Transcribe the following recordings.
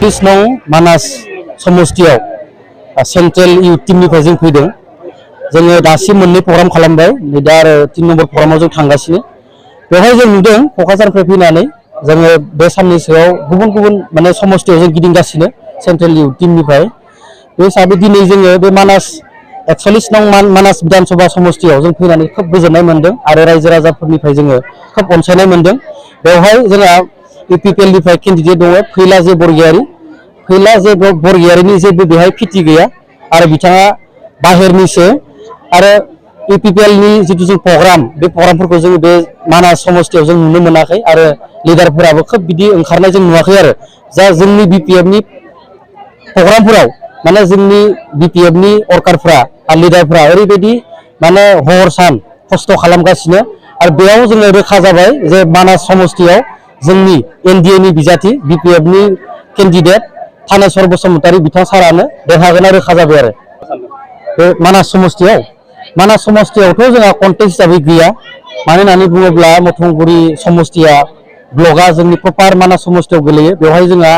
नौ मानास समस्तियाव Central youth टीमनिफ्राय जों फैदों। जोङो दासिम मोननै प्रग्राम खालामबाय, दा आरो 3 नम्बर प्रग्रामाव जों थांगासिनो। बेवहाय जों नुदों क'क्राझारनिफ्राय फैनानै जोङो बे साननैसोआव गुबुन गुबुन माने समस्तियाव जों गिदिंगासिनो सेंट्रेल इउथ टीमनिफ्राय। बे हिसाबै दिनै जोङो बे मानास 41 नं मानास विधानसभा समस्तियाव जों फैनानै खोब गोजोननाय मोनदों आरो रायजो राजाफोरनिफ्राय जोङो खोब अनसायनाय मोनदों। बेवहाय जोंहा इउपिपिएल निफ्राय केन्डिडेट दङ फैलाजे बरगयारी। फैलाजे बरगयारीनि जेबो बेहाय फिथि गैया आरो बिथाङा बाहेरनिसो। आरो इउपिपिएल नि जितु जों प्रग्राम, बे प्रग्रामफोरखौ जों बे मानास समस्तियाव जों नुनो मोनाखै आरो लिडारफोराबो खोब बिदि ओंखारनाय जों नुवाखै आरो। जा जोंनि बिपिएफ नि प्रग्रामफोराव माने जोंनि बिपिएफ नि वर्कारफ्रा आरो लिडारफ्रा ओरैबायदि माने हर सान खस्थ' खालामगासिनो आरो बेयाव जोङो रोखा जाबाय जे मानास समस्तियाव जोंनि एनडिए नि बिजाथि बिपिएफ नि केन्डिडेट थानेश्वर बसुमतारी बिथां सारानो देरहागोना रोखा जाबाय आरो। बे मानास समस्तियावथ' जोंहा कन्टेस्ट हिसाबै गैया। मानो होननानै बुङोब्ला मथंगुरि समस्तिया ब्लकआ जोंनि प्रपार मानास समस्तियाव गोलैयो। बेवहाय जोंहा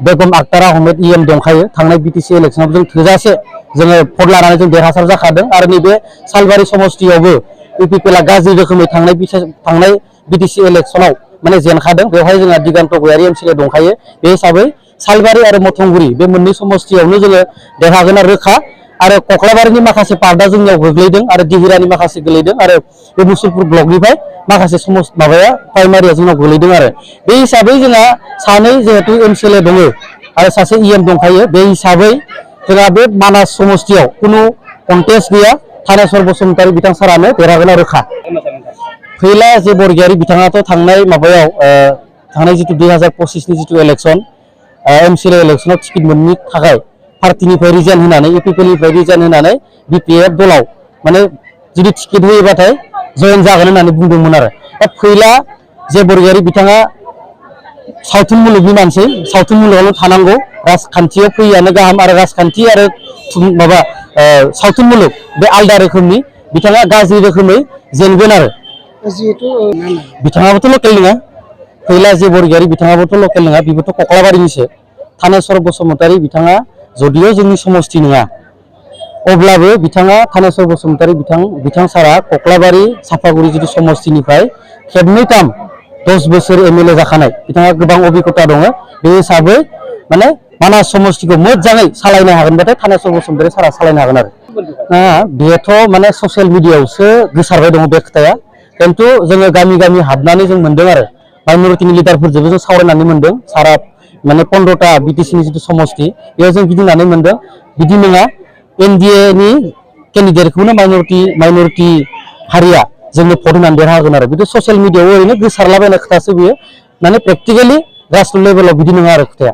बेगम आक्तार आहमेद इएम दंखायो। थांनाय बिटिसि इलेक्सनाव जों थोजासे जोङो भट लानानै जों देरहासार जाखादों आरो नैबे सालबारि समस्तियावबो इउपिपिएल आ गाज्रि रोखोमै थांनाय बिटिसि इलेक्सनाव माने जेनखादों। बेवहाय जोंहा दिगान्त गयारी एमसिएलए दंखायो। बे हिसाबै सालबारि आरो मथंगुरि बे मोननै समस्तियावनो जोङो देरहागोना रोखा। आरो कक्लाबारिनि माखासे पार्टआ जोंनियाव गोग्लैदों आरो दिहिरानि माखासे गोलैदों आरो बे मुसुलपुर ब्लकनिफ्राय माखासे प्राइमारिया जोंनाव गोलैदों आरो। बे हिसाबै जोंहा सानै जिहेतु एमसिएलए दङ आरो सासे इएम दंखायो। बे हिसाबै जोंहा बे मानास समस्तियाव खुनु कन्टेस्ट गैया। थानेश्वर बसुमतारी बिथां सारानो देरहागोना रोखा। फैलाजे बरगयारी बिथाङाथ' थांनाय माबायाव थांनाय जितु 2025 नि जितु इलेक्सन एमसिएलए इलेक्सनाव टिकेट मोनैनि थाखाय पार्टिनिफ्राय रिजाइन होनानै इउपिपिएल निफ्राय रिजाइन होनानै बिपिएफ दलाव माने जुदि टिकेट होयोबाथाय जयेन जागोन होननानै बुंदोंमोन आरो। दा फैलाजे बरगयारी बिथाङा सावथुन मुलुगनि मानसि, सावथुन मुलुगावनो थानांगौ, राजखान्थियाव फैयानो गाहाम आरो राजखान्थि आरो सावथुन मुलुग बे आलदा रोखोमनि। बिथाङा गाज्रि रोखोमै जेनगोन आरो। बिथाङाबोथ' लकेल नङा, फैलाजे बरगयारी बिथाङाबोथ' लकेल नङा, बेबोथ' कक्लाबारिनिसो। थानेश्वर बसुमतारी बिथाङा जदिअ जोंनि समस्ति नङा, अब्लाबो बिथाङा थानेश्वर बसुमतारी बिथां सारा कक्लाबारि सापागुरि जितु समस्तिनिफ्राय खेबनैथाम 10 बोसोर एमएलए जाखानाय, बिथाङा गोबां अभिज्ञता दङ। बे हिसाबै माने मानास समस्तिखौ मोजाङै सालायनो हागोनबाथाय थानेश्वर बसुमतारी सारा सालायनो हागोन आरो। बेथ' माने ससियेल मिडियायावसो गोसारबाय दङ बे खोथाया, खिन्थु जोङो गामि गामि हाबनानै जों मोनदों आरो माइनरिटिनि लिडारफोरजोंबो जों सावरायनानै मोनदों। सारा माने 15टा बिटिसिनि जितु समस्ति बेयाव जों गिदिंनानै मोनदों बिदि नङा। एनडिए नि केन्डिडेटखौनो माइनरिटि हारिया जोंनो भट होनानै देरहागोन आरो। बिदि ससियेल मिडियायाव ओरैनो गोसारलाबायनाय खोथासो बियो, माने प्रेक्टिकेलि ग्रासरुट लेभेलाव बिदि नङा आरो खोथाया।